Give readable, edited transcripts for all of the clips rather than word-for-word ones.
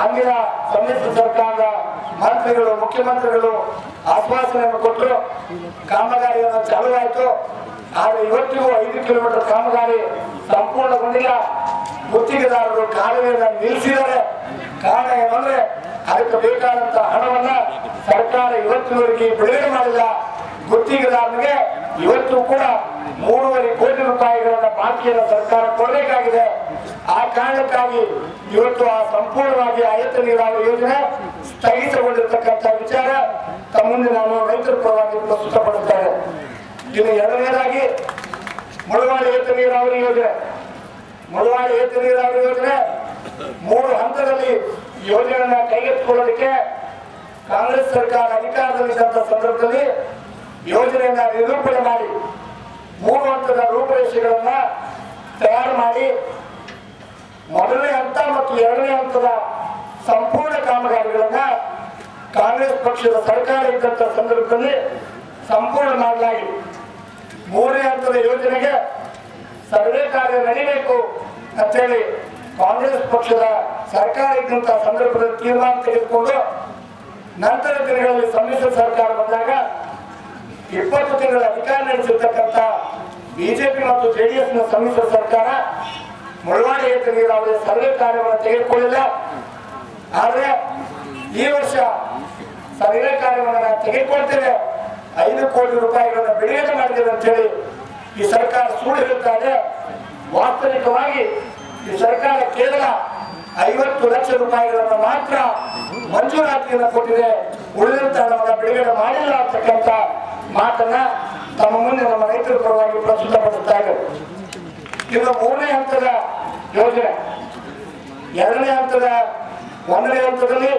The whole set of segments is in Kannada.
ಅಂದಿನ ಸಮ್ಮಿಶ್ರ ಸರ್ಕಾರದ ಮಂತ್ರಿಗಳು ಮುಖ್ಯಮಂತ್ರಿಗಳು ಆಶ್ವಾಸನೆಯನ್ನು ಕೊಟ್ಟರು. ಕಾಮಗಾರಿಯನ್ನು ಚಾಲುವಾಯಿತು. ಆದರೆ ಇವತ್ತಿಗೂ 5 ಕಿಲೋಮೀಟರ್ ಕಾಮಗಾರಿ ಸಂಪೂರ್ಣಗೊಂಡಿಲ್ಲ. ಗುತ್ತಿಗೆದಾರರು ಕಾಲುವೆಯನ್ನು ನಿಲ್ಲಿಸಿದ್ದಾರೆ. ಕಾರಣ ಏನಂದ್ರೆ ಅದಕ್ಕೆ ಬೇಕಾದಂತ ಹಣವನ್ನ ಸರ್ಕಾರ ಇವತ್ತಿನವರೆಗೆ ಬಿಡುಗಡೆ ಮಾಡಿಲ್ಲ. ಗುತ್ತಿಗೆದಾರನಿಗೆ ಇವತ್ತು ಕೂಡ 3.5 ಕೋಟಿ ರೂಪಾಯಿಗಳನ್ನ ಬಾಕಿಯನ್ನು ಸರ್ಕಾರ ಕೊಡಬೇಕಾಗಿದೆ. ಆ ಕಾರಣಕ್ಕಾಗಿ ಇವತ್ತು ಆ ಸಂಪೂರ್ಣವಾಗಿ ಆಯತ ನೀರಾವರಿ ಯೋಜನೆ ಸ್ಥಗಿತಗೊಂಡಿರ್ತಕ್ಕಂಥ ವಿಚಾರ ತಮ್ಮ ಮುಂದೆ ನಾನು ರೈತರ ಪರವಾಗಿ ಪ್ರಸ್ತುತಪಡುತ್ತೇನೆ. ಇನ್ನು ಎರಡನೇದಾಗಿ ಮುಳವಾಡಿ ಏತ ನೀರಾವರಿ ಯೋಜನೆ. ಮುಳವಾಡಿ ಏತ ನೀರಾವರಿ ಯೋಜನೆ 3 ಹಂತದಲ್ಲಿ ಯೋಜನೆಯನ್ನ ಕೈಗೆತ್ತಿಕೊಳ್ಳೋದಕ್ಕೆ ಕಾಂಗ್ರೆಸ್ ಸರ್ಕಾರ ಅಧಿಕಾರದಲ್ಲಿದ್ದಂಥ ಸಂದರ್ಭದಲ್ಲಿ ಯೋಜನೆಯನ್ನ ನಿರೂಪಣೆ ಮಾಡಿ 3 ಹಂತದ ರೂಪರೇಷೆಗಳನ್ನ ತಯಾರು ಮಾಡಿ ಮೊದಲನೇ ಹಂತ ಮತ್ತು ಎರಡನೇ ಹಂತದ ಸಂಪೂರ್ಣ ಕಾಮಗಾರಿಗಳನ್ನ ಕಾಂಗ್ರೆಸ್ ಪಕ್ಷದ ಸರ್ಕಾರ ಇದ್ದಂಥ ಸಂದರ್ಭದಲ್ಲಿ ಸಂಪೂರ್ಣ ಮಾಡಲಾಗಿದೆ. 3ನೇ ಹಂತದ ಯೋಜನೆಗೆ ಸರ್ವೆ ಕಾರ್ಯ ನಡೀಬೇಕು ಅಂತೇಳಿ ಕಾಂಗ್ರೆಸ್ ಪಕ್ಷದ ಸರ್ಕಾರ ಇದ್ದಂತಹ ಸಂದರ್ಭದಲ್ಲಿ ತೀರ್ಮಾನ ತೆಗೆದುಕೊಂಡು ನಂತರ ದಿನಗಳಲ್ಲಿ ಸಮ್ಮಿಶ್ರ ಸರ್ಕಾರ ಬಂದಾಗ 20 ತಿಂಗಳ ಅಧಿಕಾರ ನಡೆಸಿರ್ತಕ್ಕಂಥ ಬಿಜೆಪಿ ಮತ್ತು ಜೆಡಿಎಸ್ ನ ಸಮ್ಮಿಶ್ರ ಸರ್ಕಾರ ಮುಳವಾಡಿ ಏತ ನೀರಾವರಿ ಸರ್ವೆ ಕಾರ್ಯವನ್ನು ತೆಗೆದುಕೊಳ್ಳಿಲ್ಲ. ಆದರೆ ಈ ವರ್ಷ ಸರ್ವೆ ಕಾರ್ಯವನ್ನು ತೆಗೆದುಕೊಳ್ತೇವೆ, 5 ಕೋಟಿ ರೂಪಾಯಿಗಳನ್ನು ಬಿಡುಗಡೆ ಮಾಡಿದ್ದೇವೆ ಅಂತ ಹೇಳಿ ಈ ಸರ್ಕಾರ ಸುಳ್ಳು ಹೇಳುತ್ತಾರೆ. ವಾಸ್ತವಿಕವಾಗಿ ಈ ಸರ್ಕಾರ ಕೇವಲ 50 ಲಕ್ಷ ರೂಪಾಯಿಗಳನ್ನು ಮಾತ್ರ ಮಂಜೂರಾತಿಯನ್ನು ಕೊಟ್ಟಿದೆ, ಉಳಿದಂತ ಹಣವನ್ನು ಬಿಡುಗಡೆ ಮಾಡಿಲ್ಲ ಅಂತಕ್ಕಂಥ ಮಾತನ್ನ ತಮ್ಮ ಮುಂದೆ ನಮ್ಮ ರೈತರ ಪರವಾಗಿ ಪ್ರಸ್ತುತಪಡಿಸುತ್ತಾರೆ. ಇನ್ನು 3ನೇ ಹಂತದ ಯೋಜನೆ, 2ನೇ ಹಂತದ 1ನೇ ಹಂತದಲ್ಲಿ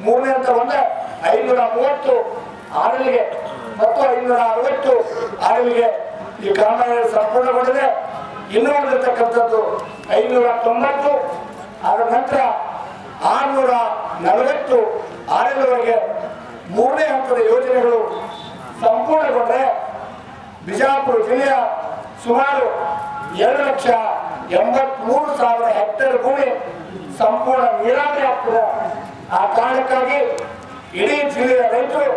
3ನೇ ಹಂತವನ್ನ 530 ಆಡಲಿಗೆ ಮತ್ತು 560 ಆಡಲಿಗೆ ಈ ಕಾಮಗಾರಿ ಸಂಪೂರ್ಣಗೊಂಡಿದೆ. ಇನ್ನೂ ಉಳಿದಿರ್ತಕ್ಕಂಥದ್ದು 590. ಅದರ ನಂತರ 640 ಆಡಲಿವರೆಗೆ 3ನೇ ಹಂತದ ಯೋಜನೆಗಳು ಸಂಪೂರ್ಣಗೊಂಡ್ರೆ ಬಿಜಾಪುರ ಜಿಲ್ಲೆಯ ಸುಮಾರು 2,83,000 ಹೆಕ್ಟೇರ್ ಭೂಮಿ ಸಂಪೂರ್ಣ ನೀರಾವರಿ ಆಗ್ತದೆ. ಆ ಕಾರಣಕ್ಕಾಗಿ ಇಡೀ ಜಿಲ್ಲೆಯ ರೈತರು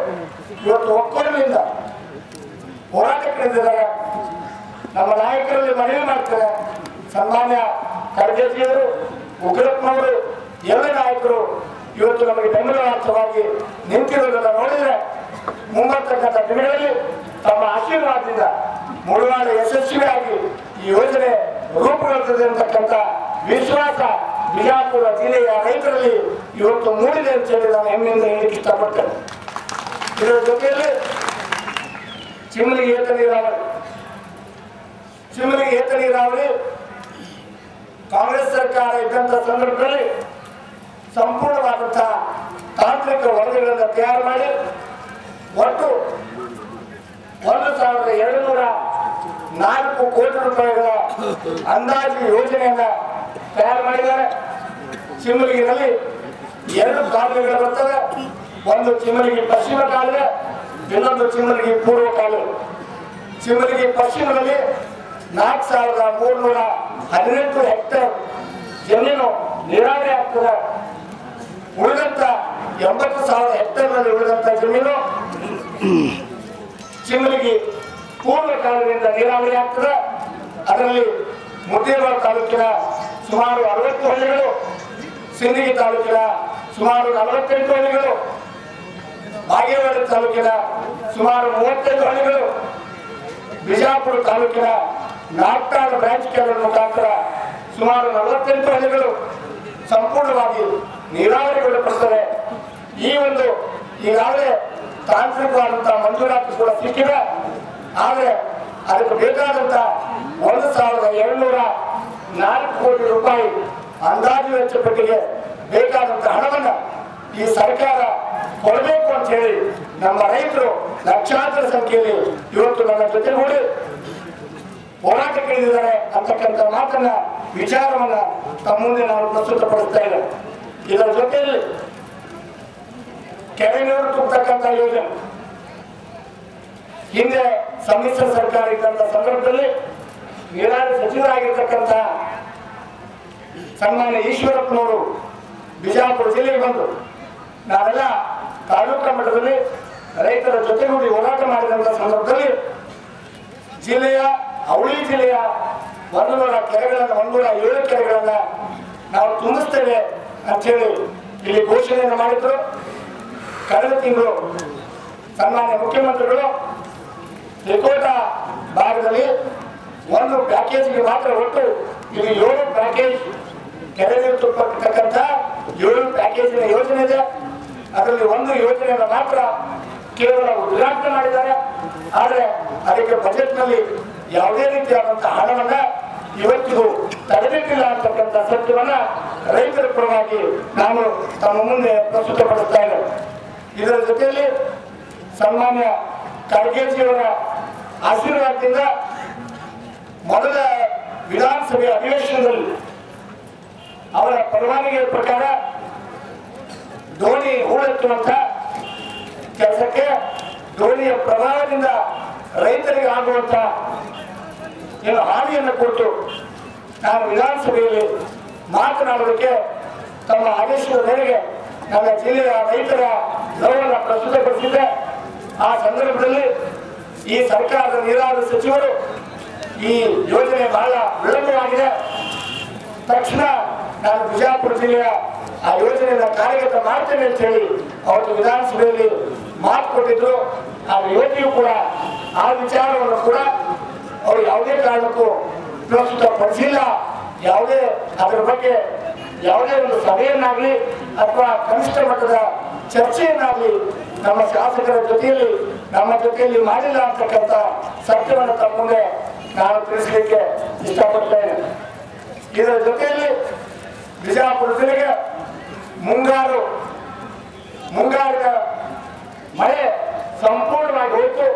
ಇವತ್ತು ಒಕ್ಕೊರಲಿಂದ ಹೋರಾಟಕ್ಕಿಳಿದಿದ್ದಾರೆ. ನಮ್ಮ ನಾಯಕರಲ್ಲಿ ಮನವಿ ಮಾಡ್ತಾರೆ, ಸನ್ಮಾನ್ಯ ಖರ್ಗೆಜಿಯವರು, ಉಗ್ರಪ್ಪನವರು, ಎಲ್ಲ ನಾಯಕರು ಇವತ್ತು ನಮಗೆ ಬೆಂಬಲಾರ್ಥವಾಗಿ ನಿಂತಿರುವುದನ್ನು ನೋಡಿದರೆ ಮುಂಬರ್ತಕ್ಕಂಥ ದಿನಗಳಲ್ಲಿ ತಮ್ಮ ಆಶೀರ್ವಾದದಿಂದ ಮುಳವಾಡಿ ಯಶಸ್ವಿಯಾಗಿ ಈ ಯೋಜನೆ ರೂಪುಗೊಳ್ಳುತ್ತದೆ ಅಂತಕ್ಕಂಥ ವಿಶ್ವಾಸ ಬಿಜಾಪುರ ಜಿಲ್ಲೆಯ ರೈತರಲ್ಲಿ ಇವತ್ತು ಮೂಡಿದೆ ಅಂತ ಹೇಳಿ ನಾನು ಹೆಮ್ಮೆಯಿಂದ ಹೇಳಲಿಕ್ಕೆ ಇಷ್ಟಪಡ್ತೇನೆ. ಇದರ ಜೊತೆಯಲ್ಲಿ ಚಿಮ್ಮಲಿಗೆ ಏತ ನೀರಾವರಿ ಕಾಂಗ್ರೆಸ್ ಸರ್ಕಾರ ಇದ್ದಂಥ ಸಂದರ್ಭದಲ್ಲಿ ಸಂಪೂರ್ಣವಾದಂತಹ ತಾಂತ್ರಿಕ ವರದಿಗಳನ್ನು ತಯಾರು ಮಾಡಿ ಒಟ್ಟು 1,204 ಕೋಟಿ ರೂಪಾಯಿಗಳ ಅಂದಾಜು ಯೋಜನೆಯನ್ನ ತಯಾರು ಮಾಡಿದ್ದಾರೆ. ಚಿಮ್ಮಲಿಗಿನಲ್ಲಿ 2 ಕಾಲುವೆಗಳು ಬರ್ತವೆ. ಒಂದು ಚಿಮ್ಮಲಿಗಿ ಪಶ್ಚಿಮ ಕಾಲುವೆ, ಇನ್ನೊಂದು ಚಿಮ್ಮಲಿಗಿ ಪೂರ್ವ ಕಾಲುವೆ. ಚಿಮ್ಮಲಿಗಿ ಪಶ್ಚಿಮದಲ್ಲಿ 4,318 ಹೆಕ್ಟೇರ್ ಜಮೀನು ನೀರಾವರಿ ಆಗ್ತದೆ. ಉಳಿದಂತ 80,000 ಹೆಕ್ಟೇರ್ನಲ್ಲಿ ಉಳಿದಂತ ಜಮೀನು ಚಿಮ್ಮಲಿಗಿ ಪೂರ್ವ ಕಾಲುವೆಯಿಂದ ನೀರಾವರಿ ಆಗ್ತದೆ. ಅದರಲ್ಲಿ ಮುದ್ದೇಬಿಹಾಳ ತಾಲೂಕಿನ ಸುಮಾರು 60 ಹಳ್ಳಿಗಳು, ಸಿಂದಗಿ ತಾಲೂಕಿನ ಸುಮಾರು 48 ಹಳ್ಳಿಗಳು, ಬಾಗೇವಾಡಿ ತಾಲೂಕಿನ ಸುಮಾರು 35 ಹಳ್ಳಿಗಳು, ಬಿಜಾಪುರ ತಾಲೂಕಿನ ನಾಲ್ಕಾರು ಬ್ರಾಂಚ್ ಕೇಂದ್ರ ಮುಖಾಂತರ ಸುಮಾರು 48 ಹಳ್ಳಿಗಳು ಸಂಪೂರ್ಣವಾಗಿ ನೀರಾವರಿಗೊಳ್ಳಪಡುತ್ತದೆ. ಈ ಒಂದು ಈಗಾಗಲೇ ತಾಂತ್ರಿಕವಾದಂತಹ ಮಂಜೂರಾತಿ ಕೂಡ ಸಿಕ್ಕಿದೆ. ಆದರೆ ಅದಕ್ಕೆ ಬೇಕಾದಂತ 1,204 ಕೋಟಿ ರೂಪಾಯಿ ಅಂದಾಜು ವೆಚ್ಚ ಪಟ್ಟಿಗೆ ಬೇಕಾದಂತ ಹಣವನ್ನ ಈ ಸರ್ಕಾರ ಕೊಡಬೇಕು ಅಂತ ಹೇಳಿ ನಮ್ಮ ರೈತರು ಲಕ್ಷಾಂತರ ಸಂಖ್ಯೆಯಲ್ಲಿ ಇವತ್ತು ನನ್ನ ಜೊತೆಗೂಡಿ ಹೋರಾಟಕ್ಕಿಳಿದಿದ್ದಾರೆ ಅಂತಕ್ಕಂಥ ಮಾತನ್ನ ವಿಚಾರವನ್ನ ತಮ್ಮ ಮುಂದೆ ನಾನು ಪ್ರಸ್ತುತಪಡಿಸ್ತಾ ಇದ್ದೇನೆ. ಇದರ ಜೊತೆಯಲ್ಲಿ ಕೆರೆ ನೀರು ತುಂಬತಕ್ಕಂಥ ಯೋಜನೆ ಹಿಂದೆ ಸಮ್ಮಿಶ್ರ ಸರ್ಕಾರ ಇದ್ದಂಥ ಸಂದರ್ಭದಲ್ಲಿ ನೀರಾವರಿ ಸಚಿವರಾಗಿರ್ತಕ್ಕಂಥ ಸನ್ಮಾನ್ಯ ಈಶ್ವರಪ್ಪನವರು ಬಿಜಾಪುರ ಜಿಲ್ಲೆಗೆ ಬಂದು ನಾವೆಲ್ಲ ತಾಲೂಕಾ ಮಟ್ಟದಲ್ಲಿ ರೈತರ ಜೊತೆಗೂಡಿ ಹೋರಾಟ ಮಾಡಿದಂಥ ಸಂದರ್ಭದಲ್ಲಿ ಜಿಲ್ಲೆಯ ಅವಳಿ ಜಿಲ್ಲೆಯ 107 ಕೆರೆಗಳನ್ನ ನಾವು ತುಂಬಿಸ್ತೇವೆ ಅಂತೇಳಿ ಇಲ್ಲಿ ಘೋಷಣೆಯನ್ನು ಮಾಡಿದ್ರು. ಕಳೆದ ತಿಂಗಳು ಸನ್ಮಾನ್ಯ ಮುಖ್ಯಮಂತ್ರಿಗಳು ತ್ರಿಕೋಟ ಭಾಗದಲ್ಲಿ ಒಂದು ಪ್ಯಾಕೇಜ್ಗೆ ಮಾತ್ರ ಒಟ್ಟು ಇಲ್ಲಿ 7 ಪ್ಯಾಕೇಜ್ ಕೆರೆ ನೀರು ತುಂಬತಕ್ಕಂಥ 7 ಪ್ಯಾಕೇಜಿನ ಯೋಜನೆ ಇದೆ. ಅದರಲ್ಲಿ ಒಂದು ಯೋಜನೆಯನ್ನು ಮಾತ್ರ ಕೇವಲ ಉದ್ಘಾಟನೆ ಮಾಡಿದ್ದಾರೆ. ಆದರೆ ಅದಕ್ಕೆ ಬಜೆಟ್ನಲ್ಲಿ ಯಾವುದೇ ರೀತಿಯಾದಂತಹ ಹಣವನ್ನ ಇವತ್ತಿಗೂ ತಡೆದಿಟ್ಟಿಲ್ಲ ಅಂತಕ್ಕಂಥ ಸತ್ಯವನ್ನ ರೈತರ ಪರವಾಗಿ ನಾನು ತಮ್ಮ ಮುಂದೆ ಪ್ರಸ್ತುತಪಡಿಸ್ತಾ ಇದ್ದೇನೆ. ಇದರ ಜೊತೆಯಲ್ಲಿ ಸನ್ಮಾನ್ಯ ಖರ್ಗೆಜಿಯವರ ಆಶೀರ್ವಾದದಿಂದ ಮೊದಲ ವಿಧಾನಸಭೆ ಅಧಿವೇಶನದಲ್ಲಿ ಅವರ ಪರವಾನಗಿ ಪ್ರಕಾರ ದೋಣಿ ಹೂಳೆತ್ತುವಂತ ಕೆಲಸಕ್ಕೆ ದೋಣಿಯ ಪ್ರಭಾವದಿಂದ ರೈತರಿಗೆ ಆಗುವಂತ ಏನು ಹಾನಿಯನ್ನು ಕೊಟ್ಟು ನಾನು ವಿಧಾನಸಭೆಯಲ್ಲಿ ಮಾತನಾಡೋದಕ್ಕೆ ತಮ್ಮ ಆದೇಶದ ಮೇರೆಗೆ ನನ್ನ ಜಿಲ್ಲೆಯ ರೈತರ ನೋವನ್ನು ಪ್ರಸ್ತುತಪಡಿಸಿದ್ದೆ. ಆ ಸಂದರ್ಭದಲ್ಲಿ ಈ ಸರ್ಕಾರದ ನೀರಾವರಿ ಸಚಿವರು ಈ ಯೋಜನೆ ಬಹಳ ವಿಳಂಬವಾಗಿದೆ, ತಕ್ಷಣ ನಾನು ಬಿಜಾಪುರ ಜಿಲ್ಲೆಯ ಆ ಯೋಜನೆಯನ್ನು ಕಾರ್ಯಗತ ಮಾಡ್ತೇನೆ ಅಂತ ಹೇಳಿ ಅವತ್ತು ವಿಧಾನಸಭೆಯಲ್ಲಿ ಮಾತು ಕೊಟ್ಟಿದ್ರು. ಆ ಯೋಜನೆಯು ಕೂಡ ಆ ವಿಚಾರವನ್ನು ಕೂಡ ಅವರು ಯಾವುದೇ ಕಾರಣಕ್ಕೂ ಪ್ರಸ್ತುತಪಡಿಸಿಲ್ಲ. ಯಾವುದೇ ಅದರ ಬಗ್ಗೆ ಯಾವುದೇ ಒಂದು ಸಭೆಯನ್ನಾಗಲಿ ಅಥವಾ ಕನಿಷ್ಠ ಮಟ್ಟದ ಚರ್ಚೆಯನ್ನಾಗಲಿ ನಮ್ಮ ಶಾಸಕರ ಜೊತೆಯಲ್ಲಿ ನಮ್ಮ ಜೊತೆಯಲ್ಲಿ ಮಾಡಿಲ್ಲ ಅಂತಕ್ಕಂಥ ಸತ್ಯವನ್ನು ತಮ್ಮ ಮುಂದೆ ನಾನು ತಿಳಿಸಲಿಕ್ಕೆ ಇಷ್ಟಪಡ್ತೇನೆ. ಇದರ ಜೊತೆಯಲ್ಲಿ ಬಿಜಾಪುರ ಜಿಲ್ಲೆಗೆ ಮುಂಗಾರಿನ ಮಳೆ ಸಂಪೂರ್ಣವಾಗಿ ಹೋಯಿತು.